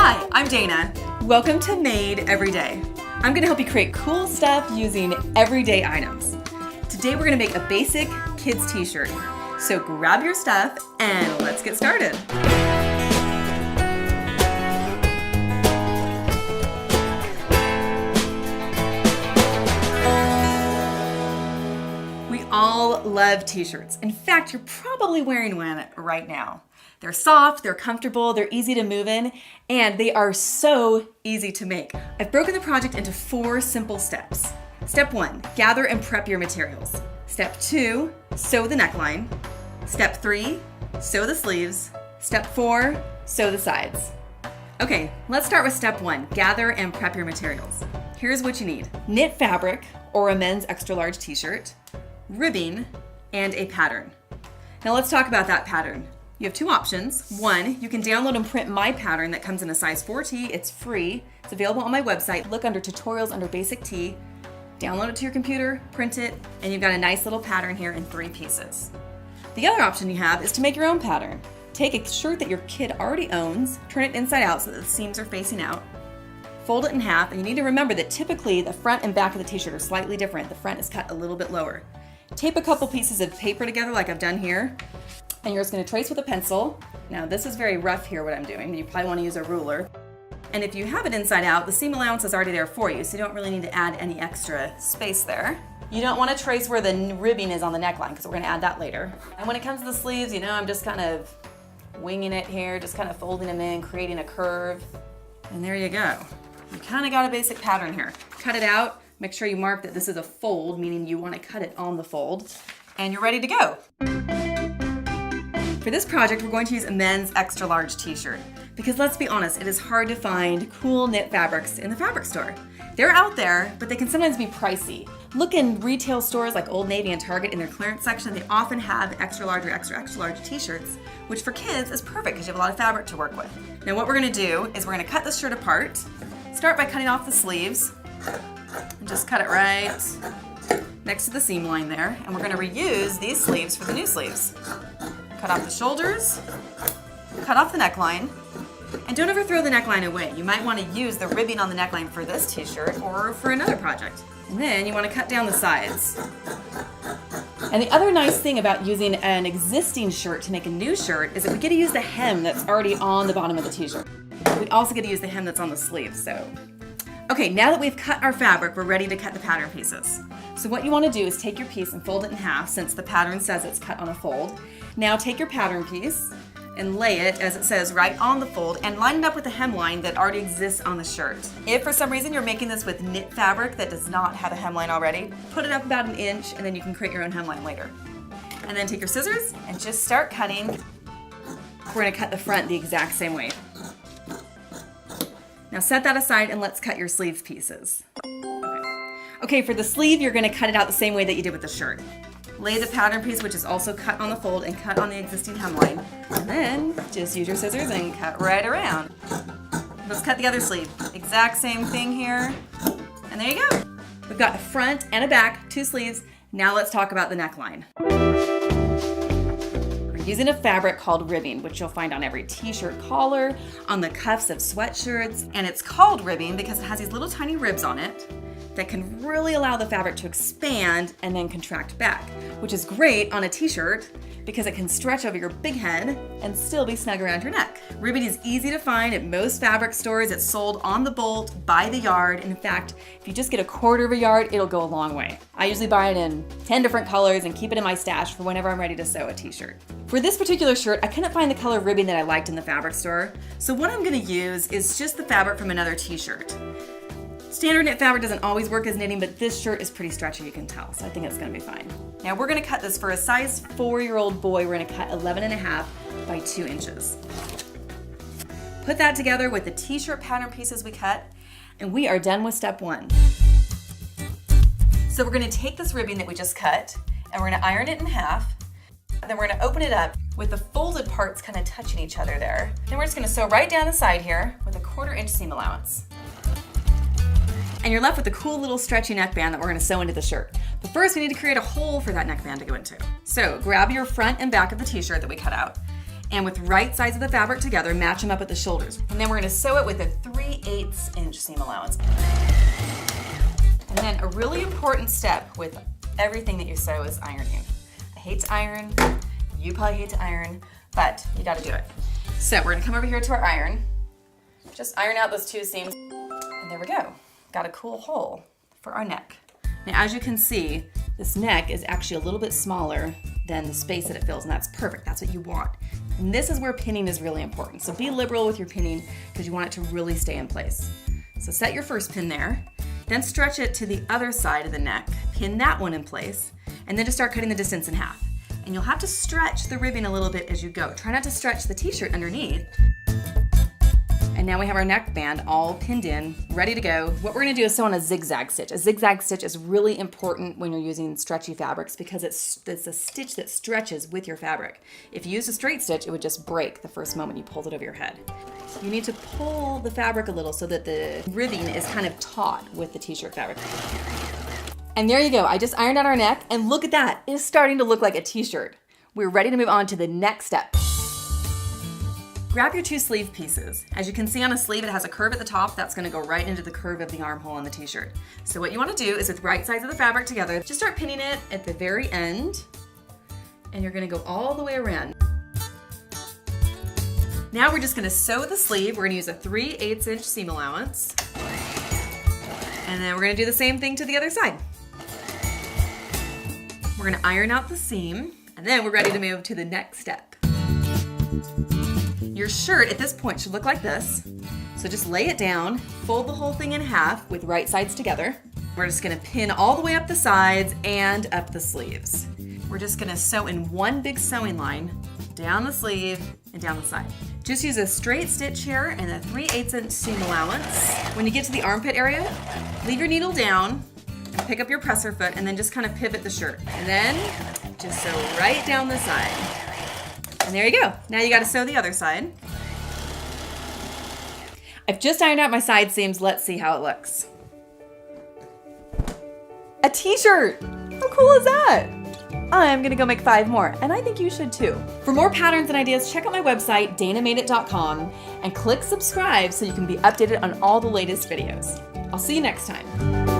Hi, I'm Dana. Welcome to Made Every Day. I'm gonna help you create cool stuff using everyday items. Today we're gonna make a basic kids t-shirt. So grab your stuff and let's get started. We all love t-shirts. In fact, you're probably wearing one right now. They're soft, they're comfortable, they're easy to move in, and they are so easy to make. I've broken the project into 4 simple steps. Step 1, gather and prep your materials. Step 2, sew the neckline. Step 3, sew the sleeves. Step 4, sew the sides. Okay, let's start with step 1, gather and prep your materials. Here's what you need: knit fabric or a men's extra large t-shirt, ribbing, and a pattern. Now let's talk about that pattern. You have 2 options. 1, you can download and print my pattern that comes in a size 4T. It's free. It's available on my website. Look under tutorials under basic tee. Download it to your computer, print it, and you've got a nice little pattern here in 3 pieces. The other option you have is to make your own pattern. Take a shirt that your kid already owns, turn it inside out so that the seams are facing out, fold it in half, and you need to remember that typically the front and back of the t-shirt are slightly different. The front is cut a little bit lower. Tape a couple pieces of paper together like I've done here, and you're just going to trace with a pencil. Now this is very rough here what I'm doing. You probably want to use a ruler. And if you have it inside out, the seam allowance is already there for you, so you don't really need to add any extra space there. You don't want to trace where the ribbing is on the neckline because we're going to add that later. And when it comes to the sleeves, I'm just kind of winging it here, just kind of folding them in, creating a curve. And there you go. You kind of got a basic pattern here. Cut it out. Make sure you mark that this is a fold, meaning you want to cut it on the fold. And you're ready to go. For this project, we're going to use a men's extra large t-shirt because let's be honest, it is hard to find cool knit fabrics in the fabric store. They're out there, but they can sometimes be pricey. Look in retail stores like Old Navy and Target in their clearance section. They often have extra large or extra large t-shirts, which for kids is perfect because you have a lot of fabric to work with. Now what we're gonna do is we're gonna cut this shirt apart. Start by cutting off the sleeves and just cut it right next to the seam line there. And we're gonna reuse these sleeves for the new sleeves. Cut off the shoulders, cut off the neckline, and don't ever throw the neckline away. You might want to use the ribbing on the neckline for this t-shirt or for another project. And then you want to cut down the sides. And the other nice thing about using an existing shirt to make a new shirt is that we get to use the hem that's already on the bottom of the t-shirt. We also get to use the hem that's on the sleeve, so. Okay, now that we've cut our fabric, we're ready to cut the pattern pieces. So what you want to do is take your piece and fold it in half since the pattern says it's cut on a fold. Now take your pattern piece and lay it, as it says, right on the fold and line it up with the hemline that already exists on the shirt. If for some reason you're making this with knit fabric that does not have a hemline already, put it up about 1 inch and then you can create your own hemline later. And then take your scissors and just start cutting. We're going to cut the front the exact same way. Now set that aside and let's cut your sleeve pieces. Okay, for the sleeve, you're going to cut it out the same way that you did with the shirt. Lay the pattern piece, which is also cut on the fold, and cut on the existing hemline. And then just use your scissors and cut right around. Let's cut the other sleeve. Exact same thing here. And there you go. We've got a front and a back, 2 sleeves. Now let's talk about the neckline. We're using a fabric called ribbing, which you'll find on every t-shirt collar, on the cuffs of sweatshirts. And it's called ribbing because it has these little tiny ribs on it that can really allow the fabric to expand and then contract back, which is great on a t-shirt because it can stretch over your big head and still be snug around your neck. Ribbing is easy to find at most fabric stores. It's sold on the bolt, by the yard. In fact, if you just get 1/4 of a yard, it'll go a long way. I usually buy it in 10 different colors and keep it in my stash for whenever I'm ready to sew a t-shirt. For this particular shirt, I couldn't find the color ribbing that I liked in the fabric store, so what I'm gonna use is just the fabric from another t-shirt. Standard knit fabric doesn't always work as knitting, but this shirt is pretty stretchy, you can tell, so I think it's gonna be fine. Now we're gonna cut this for a size 4-year-old boy. We're gonna cut 11.5 by 2 inches. Put that together with the t-shirt pattern pieces we cut, and we are done with step 1. So we're gonna take this ribbing that we just cut, and we're gonna iron it in half. Then we're gonna open it up with the folded parts kind of touching each other there. Then we're just gonna sew right down the side here with a 1/4 inch seam allowance. And you're left with a cool little stretchy neckband that we're gonna sew into the shirt. But first we need to create a hole for that neckband to go into. So grab your front and back of the t-shirt that we cut out And with right sides of the fabric together, match them up at the shoulders. And then we're gonna sew it with a 3/8 inch seam allowance. And then a really important step with everything that you sew is ironing. I hate to iron, you probably hate to iron, but you gotta do it. So we're gonna come over here to our iron, just iron out those 2 seams, and there we go. Got a cool hole for our neck. Now, as you can see, this neck is actually a little bit smaller than the space that it fills, and that's perfect. That's what you want. And this is where pinning is really important. So be liberal with your pinning because you want it to really stay in place. So set your first pin there, then stretch it to the other side of the neck, pin that one in place, and then just start cutting the distance in half. And you'll have to stretch the ribbing a little bit as you go. Try not to stretch the t-shirt underneath. And now we have our neckband all pinned in, ready to go. What we're gonna do is sew on a zigzag stitch. A zigzag stitch is really important when you're using stretchy fabrics because it's a stitch that stretches with your fabric. If you use a straight stitch, it would just break the first moment you pulled it over your head. You need to pull the fabric a little so that the ribbing is kind of taut with the t-shirt fabric. And there you go, I just ironed out our neck, and look at that, it's starting to look like a t-shirt. We're ready to move on to the next step. Grab your 2 sleeve pieces. As you can see on a sleeve, it has a curve at the top that's gonna go right into the curve of the armhole on the t-shirt. So what you wanna do is with right sides of the fabric together, just start pinning it at the very end, and you're gonna go all the way around. Now we're just gonna sew the sleeve. We're gonna use a 3/8 inch seam allowance. And then we're gonna do the same thing to the other side. We're gonna iron out the seam, and then we're ready to move to the next step. Your shirt at this point should look like this. So just lay it down, fold the whole thing in half with right sides together. We're just gonna pin all the way up the sides and up the sleeves. We're just gonna sew in one big sewing line down the sleeve and down the side. Just use a straight stitch here and a 3/8 inch seam allowance. When you get to the armpit area, leave your needle down and pick up your presser foot and then just kind of pivot the shirt. And then just sew right down the side. And there you go. Now you gotta sew the other side. I've just ironed out my side seams. Let's see how it looks. A t-shirt! How cool is that? I'm gonna go make 5 more, and I think you should too. For more patterns and ideas, check out my website, danamadeit.com, and click subscribe so you can be updated on all the latest videos. I'll see you next time.